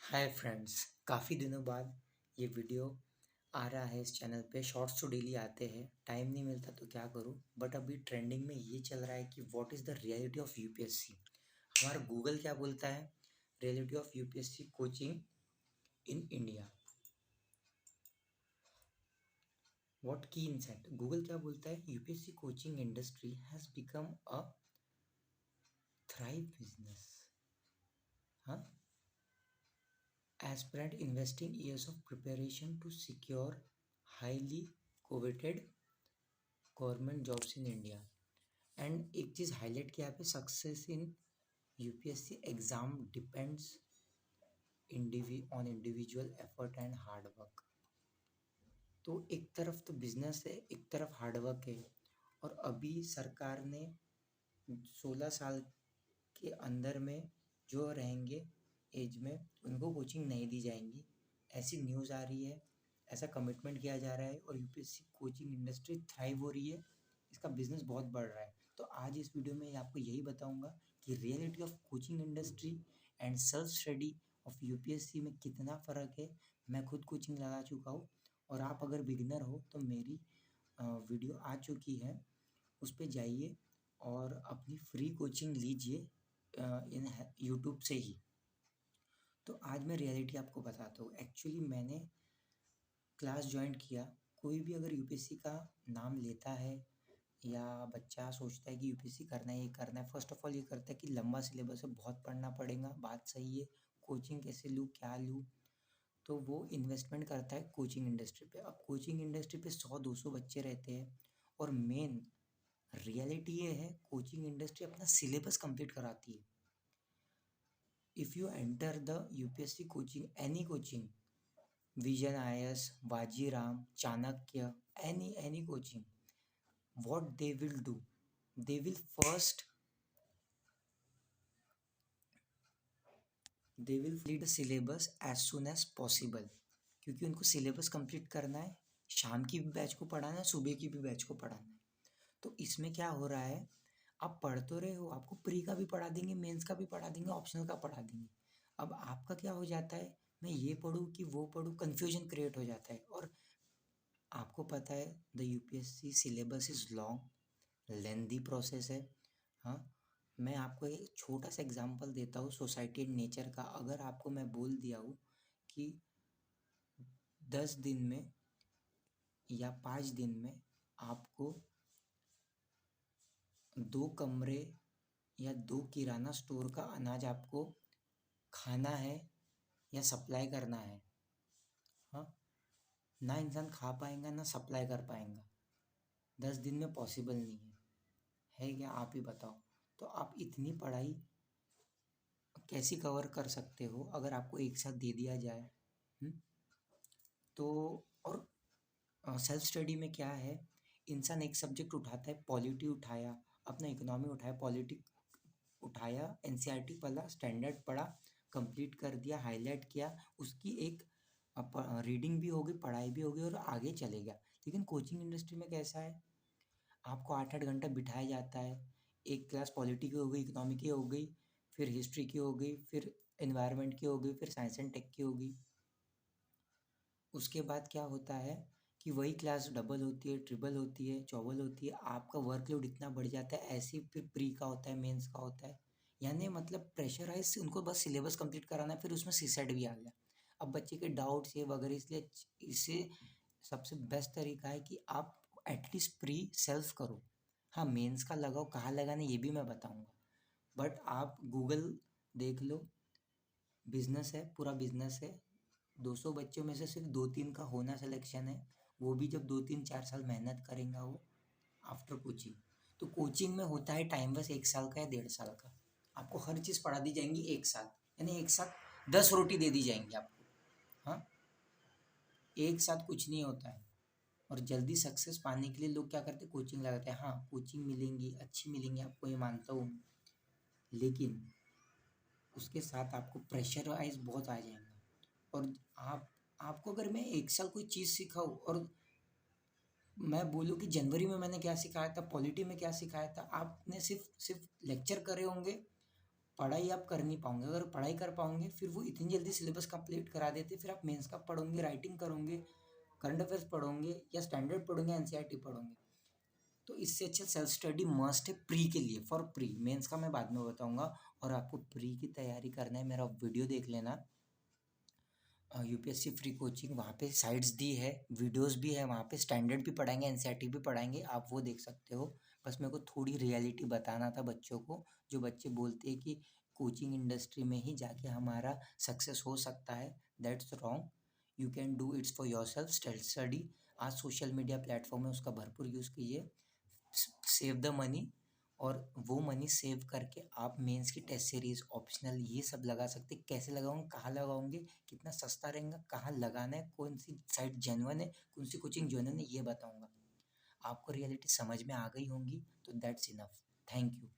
Hi friends, काफ़ी दिनों बाद ये वीडियो आ रहा है इस चैनल पे। शॉर्ट्स तो डेली आते हैं, टाइम नहीं मिलता तो क्या करूँ। बट अभी ट्रेंडिंग में ये चल रहा है कि what is the reality of UPSC. हमारा गूगल क्या बोलता है, reality of UPSC coaching in India. What की इनसाइट, गूगल क्या बोलता है, UPSC coaching industry has become a thrive business. हाँ, aspirant investing years of preparation to secure highly coveted government jobs in India. And एक चीज़ highlight किया पे, success in UPSC exam depends on individual effort and hard work. तो एक तरफ तो business है, एक तरफ हार्ड वर्क है। और अभी सरकार ने 16 साल के अंदर में जो रहेंगे एज में, उनको कोचिंग नहीं दी जाएंगी, ऐसी न्यूज़ आ रही है, ऐसा कमिटमेंट किया जा रहा है। और यूपीएससी कोचिंग इंडस्ट्री थ्राइव हो रही है, इसका बिजनेस बहुत बढ़ रहा है। तो आज इस वीडियो में आपको यही बताऊंगा कि reality of coaching industry and self study of UPSC में कितना फ़र्क है। मैं खुद कोचिंग लगा चुका हूँ, और आप अगर बिगिनर हो तो मेरी वीडियो आ चुकी है, उस पर जाइए और अपनी फ्री कोचिंग लीजिए इन यूट्यूब से ही। तो आज मैं रियलिटी आपको बताता हूँ। एक्चुअली मैंने क्लास ज्वाइन किया। कोई भी अगर यूपीएससी का नाम लेता है या बच्चा सोचता है कि यूपीएससी करना है, ये करना है, फर्स्ट ऑफ ऑल ये करता है कि लंबा सिलेबस है, बहुत पढ़ना पड़ेगा, बात सही है, कोचिंग कैसे लूँ, क्या लूँ। तो वो इन्वेस्टमेंट करता है कोचिंग इंडस्ट्री पे। अब कोचिंग इंडस्ट्री पे 100-200 बच्चे रहते हैं, और मेन रियलिटी ये है, कोचिंग इंडस्ट्री अपना सिलेबस कंप्लीट कराती है। If you enter the UPSC coaching, any coaching, vision IAS, Vajiram, Chanakya, any coaching, what they will do, they will first they will complete the syllabus as soon as possible, क्योंकि उनको syllabus complete करना है। शाम की भी batch को पढ़ाना है, सुबह की भी बैच को पढ़ाना है। तो इसमें क्या हो रहा है, आप पढ़ तो रहे हो, आपको प्री का भी पढ़ा देंगे, मेंस का भी पढ़ा देंगे, ऑप्शनल का पढ़ा देंगे। अब आपका क्या हो जाता है, मैं ये पढ़ूँ कि वो पढ़ूँ, कन्फ्यूजन क्रिएट हो जाता है। और आपको पता है the UPSC syllabus is long, lengthy process है। हाँ, मैं आपको एक छोटा सा एग्जांपल देता हूँ सोसाइटी एंड नेचर का। अगर आपको मैं बोल दिया हूँ कि 10 दिन में या 5 दिन में आपको 2 कमरे या 2 किराना स्टोर का अनाज आपको खाना है या सप्लाई करना है, हाँ, ना इंसान खा पाएगा ना सप्लाई कर पाएगा। 10 दिन में पॉसिबल नहीं है क्या, आप ही बताओ। तो आप इतनी पढ़ाई कैसे कवर कर सकते हो अगर आपको एक साथ दे दिया जाए। हुँ? तो और सेल्फ स्टडी में क्या है, इंसान एक सब्जेक्ट उठाता है, पॉलिटी उठाया, अपना इकोनॉमी उठाया, पॉलिटी उठाया, एनसीईआरटी पढ़ा, स्टैंडर्ड पढ़ा, कंप्लीट कर दिया, हाईलाइट किया, उसकी एक रीडिंग भी हो गई, पढ़ाई भी हो गई, और आगे चले गया। लेकिन कोचिंग इंडस्ट्री में कैसा है, आपको 8-8 घंटा बिठाया जाता है। एक क्लास पॉलिटी की हो गई, इकोनॉमी की हो गई, फिर हिस्ट्री की हो गई, फिर एनवायरनमेंट की हो गई, फिर साइंस एंड टेक की हो गई। उसके बाद क्या होता है कि वही क्लास डबल होती है, ट्रिपल होती है, चौबल होती है, आपका वर्कलोड इतना बढ़ जाता है। ऐसे ही फिर प्री का होता है, मेंस का होता है, यानी मतलब प्रेशराइज़, उनको बस सिलेबस कंप्लीट कराना है, फिर उसमें सीसेट भी आ गया। अब बच्चे के डाउट्स ये वगैरह, इसलिए इससे सबसे बेस्ट तरीका है कि आप एटलीस्ट प्री सेल्फ करो। हाँ, मेंस का लगाओ, कहाँ लगाना है ये भी मैं बताऊँगा। बट आप गूगल देख लो, बिज़नेस है, पूरा बिज़नेस है। 200 बच्चों में से सिर्फ 2-3 का होना सिलेक्शन है, वो भी जब 2-3-4 साल मेहनत करेगा वो आफ्टर कोचिंग। तो कोचिंग में होता है टाइम बस 1 साल का या 1.5 साल का। आपको हर चीज़ पढ़ा दी जाएंगी एक साथ, यानी एक साथ 10 रोटी दे दी जाएंगी आपको। हाँ, एक साथ कुछ नहीं होता है। और जल्दी सक्सेस पाने के लिए लोग क्या करते हैं, कोचिंग लगाते हैं। हाँ, कोचिंग मिलेंगी, अच्छी मिलेंगी, आपको ये मानता हूँ, लेकिन उसके साथ आपको प्रेशराइज़ बहुत आ जाएगा। और आपको अगर मैं 1 साल कोई चीज़ सिखाऊँ, और मैं बोलूँ कि जनवरी में मैंने क्या सिखाया था, पॉलिटी में क्या सिखाया था, आपने सिर्फ सिर्फ लेक्चर करे होंगे, पढ़ाई आप कर नहीं पाओगे। अगर पढ़ाई कर पाओगे फिर वो इतनी जल्दी सिलेबस कंप्लीट करा देते, फिर आप मेंस का पढ़ोगे, राइटिंग करोगे, करंट अफेयर्स पढ़ोगे या स्टैंडर्ड पढ़ोगे, एनसीईआरटी पढ़ोगे। तो इससे अच्छा सेल्फ स्टडी मस्ट है प्री के लिए, फॉर प्री। मेंस का मैं बाद में बताऊंगा। और आपको प्री की तैयारी करना है, मेरा वीडियो देख लेना, यूपीएससी फ्री कोचिंग, वहाँ पे साइट्स दी है, वीडियोस भी है, वहाँ पे स्टैंडर्ड भी पढ़ाएंगे, एनसीईआरटी भी पढ़ाएंगे, आप वो देख सकते हो। बस मेरे को थोड़ी रियलिटी बताना था बच्चों को, जो बच्चे बोलते हैं कि कोचिंग इंडस्ट्री में ही जाके हमारा सक्सेस हो सकता है, that's wrong. You can do it's for your self self study. आज सोशल मीडिया प्लेटफॉर्म है, उसका भरपूर यूज़ कीजिए, सेव द मनी, और वो मनी सेव करके आप मेंस की टेस्ट सीरीज, ऑप्शनल, ये सब लगा सकते। कैसे लगाऊंगे, कहाँ लगाओगे, कितना सस्ता रहेगा, कहाँ लगाना है, कौन सी साइट जेन्युइन है, कौन सी कोचिंग जेन्युइन है, ये बताऊंगा। आपको रियलिटी समझ में आ गई होंगी, तो दैट्स इनफ। Thank you.